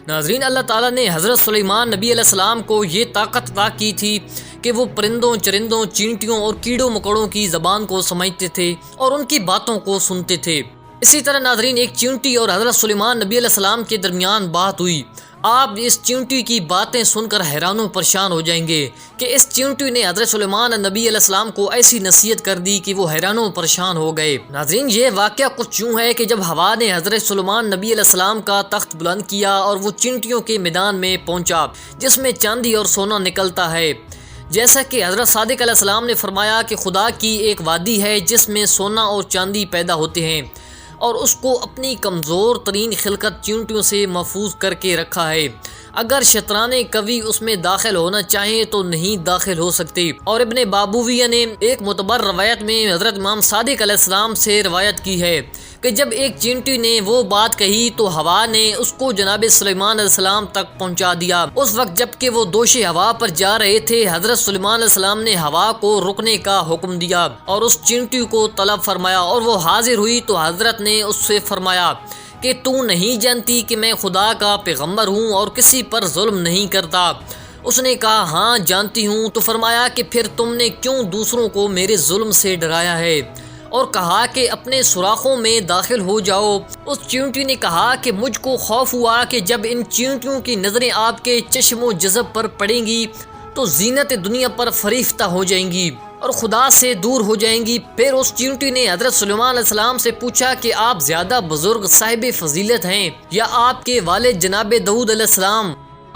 ناظرین، اللہ تعالیٰ نے حضرت سلیمان نبی علیہ السلام کو یہ طاقت عطا کی تھی کہ وہ پرندوں، چرندوں، چینٹیوں اور کیڑوں مکوڑوں کی زبان کو سمجھتے تھے اور ان کی باتوں کو سنتے تھے۔ اسی طرح ناظرین، ایک چینٹی اور حضرت سلیمان نبی علیہ السلام کے درمیان بات ہوئی۔ آپ اس چینٹی کی باتیں سن کر حیران و پریشان ہو جائیں گے کہ اس چینٹی نے حضرت سلیمان نبی علیہ السلام کو ایسی نصیحت کر دی کہ وہ حیران و پریشان ہو گئے۔ ناظرین، یہ واقعہ کچھ یوں ہے کہ جب ہوا نے حضرت سلیمان نبی علیہ السلام کا تخت بلند کیا اور وہ چینٹیوں کے میدان میں پہنچا جس میں چاندی اور سونا نکلتا ہے، جیسا کہ حضرت صادق علیہ السلام نے فرمایا کہ خدا کی ایک وادی ہے جس میں سونا اور چاندی پیدا ہوتے ہیں اور اس کو اپنی کمزور ترین خلقت چینٹیوں سے محفوظ کر کے رکھا ہے۔ اگر شیطان قوی اس میں داخل ہونا چاہیں تو نہیں داخل ہو سکتے۔ اور ابن بابویہ نے ایک معتبر روایت میں حضرت امام صادق علیہ السلام سے روایت کی ہے کہ جب ایک چینٹی نے وہ بات کہی تو ہوا نے اس کو جناب سلیمان علیہ السلام تک پہنچا دیا۔ اس وقت جب کہ وہ دوش ہوا پر جا رہے تھے، حضرت سلیمان علیہ السلام نے ہوا کو رکنے کا حکم دیا اور اس چینٹی کو طلب فرمایا اور وہ حاضر ہوئی تو حضرت نے اس سے فرمایا کہ تو نہیں جانتی کہ میں خدا کا پیغمبر ہوں اور کسی پر ظلم نہیں کرتا؟ اس نے کہا ہاں جانتی ہوں۔ تو فرمایا کہ پھر تم نے کیوں دوسروں کو میرے ظلم سے ڈرایا ہے؟ اور کہا کہ اپنے سوراخوں میں داخل ہو جاؤ۔ اس چینٹی نے کہا کہ مجھ کو خوف ہوا کہ جب ان چینٹیوں کی نظریں آپ کے چشم و جذب پر پڑیں گی تو زینت دنیا پر فریفتہ ہو جائیں گی اور خدا سے دور ہو جائیں گی۔ پھر اس چینٹی نے حضرت سلیمان علیہ السلام سے پوچھا کہ آپ زیادہ بزرگ صاحب فضیلت ہیں یا آپ کے والد جناب داؤد علیہ السلام؟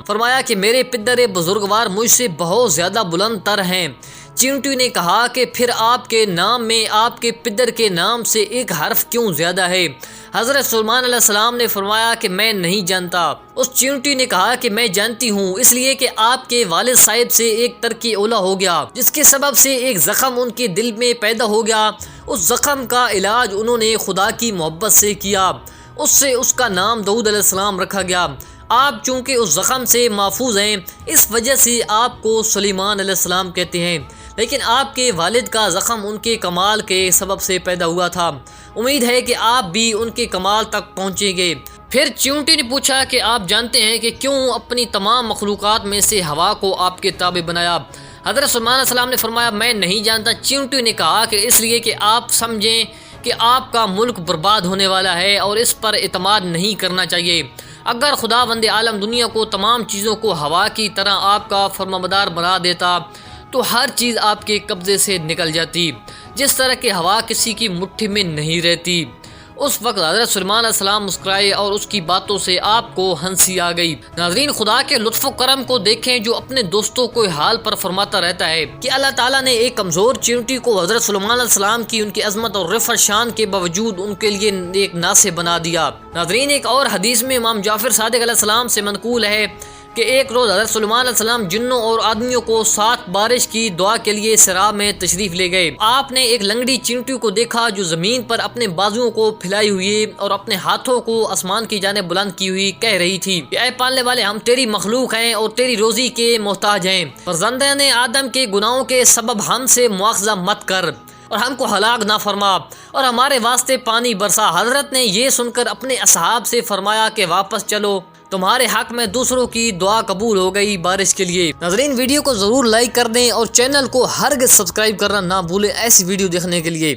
فرمایا کہ میرے پدر بزرگوار مجھ سے بہت زیادہ بلند تر ہیں۔ چینٹی نے کہا کہ پھر آپ کے نام میں آپ کے پدر کے نام سے ایک حرف کیوں زیادہ ہے؟ حضرت سلیمان علیہ السلام نے فرمایا کہ میں نہیں جانتا۔ اس چینٹی نے کہا کہ میں جانتی ہوں، اس لیے کہ آپ کے والد صاحب سے ایک ترک اولا ہو گیا جس کے سبب سے ایک زخم ان کے دل میں پیدا ہو گیا۔ اس زخم کا علاج انہوں نے خدا کی محبت سے کیا، اس سے اس کا نام داؤد علیہ السلام رکھا گیا۔ آپ چونکہ اس زخم سے محفوظ ہیں اس وجہ سے آپ کو سلیمان علیہ السلام کہتے ہیں، لیکن آپ کے والد کا زخم ان کے کمال کے سبب سے پیدا ہوا تھا۔ امید ہے کہ آپ بھی ان کے کمال تک پہنچیں گے۔ پھر چینٹی نے پوچھا کہ آپ جانتے ہیں کہ کیوں اپنی تمام مخلوقات میں سے ہوا کو آپ کے تابع بنایا؟ حضرت سلیمان علیہ السلام نے فرمایا میں نہیں جانتا۔ چینٹی نے کہا کہ اس لیے کہ آپ سمجھیں کہ آپ کا ملک برباد ہونے والا ہے اور اس پر اعتماد نہیں کرنا چاہیے۔ اگر خداوند عالم دنیا کو تمام چیزوں کو ہوا کی طرح آپ کا فرمانبردار بنا دیتا تو ہر چیز آپ کے قبضے سے نکل جاتی، جس طرح کہ ہوا کسی کی مٹھی میں نہیں رہتی۔ اس وقت حضرت سلیمان علیہ السلام مسکرائے اور اس کی باتوں سے آپ کو ہنسی آ گئی۔ ناظرین، خدا کے لطف و کرم کو دیکھیں جو اپنے دوستوں کو حال پر فرماتا رہتا ہے کہ اللہ تعالیٰ نے ایک کمزور چینٹی کو حضرت سلیمان علیہ السلام کی ان کی عظمت اور رفع شان کے باوجود ان کے لیے ایک ناصح بنا دیا۔ ناظرین، ایک اور حدیث میں امام جعفر صادق علیہ السلام سے منقول ہے کہ ایک روز حضرت سلیمان علیہ السلام جنوں اور آدمیوں کو ساتھ بارش کی دعا کے لیے صحرا میں تشریف لے گئے۔ آپ نے ایک لنگڑی چینٹی کو دیکھا جو زمین پر اپنے بازوؤں کو پھیلائی ہوئی اور اپنے ہاتھوں کو آسمان کی جانب بلند کی ہوئی کہہ رہی تھی کہ اے پالنے والے، ہم تیری مخلوق ہیں اور تیری روزی کے محتاج ہیں، فرزندان آدم کے گناہوں کے سبب ہم سے مواخذہ مت کر اور ہم کو ہلاک نہ فرما اور ہمارے واسطے پانی برسا۔ حضرت نے یہ سن کر اپنے اصحاب سے فرمایا کہ واپس چلو، تمہارے حق میں دوسروں کی دعا قبول ہو گئی بارش کے لیے۔ ناظرین، ویڈیو کو ضرور لائک کر دیں اور چینل کو ہرگز سبسکرائب کرنا نہ بھولیں ایسی ویڈیو دیکھنے کے لیے۔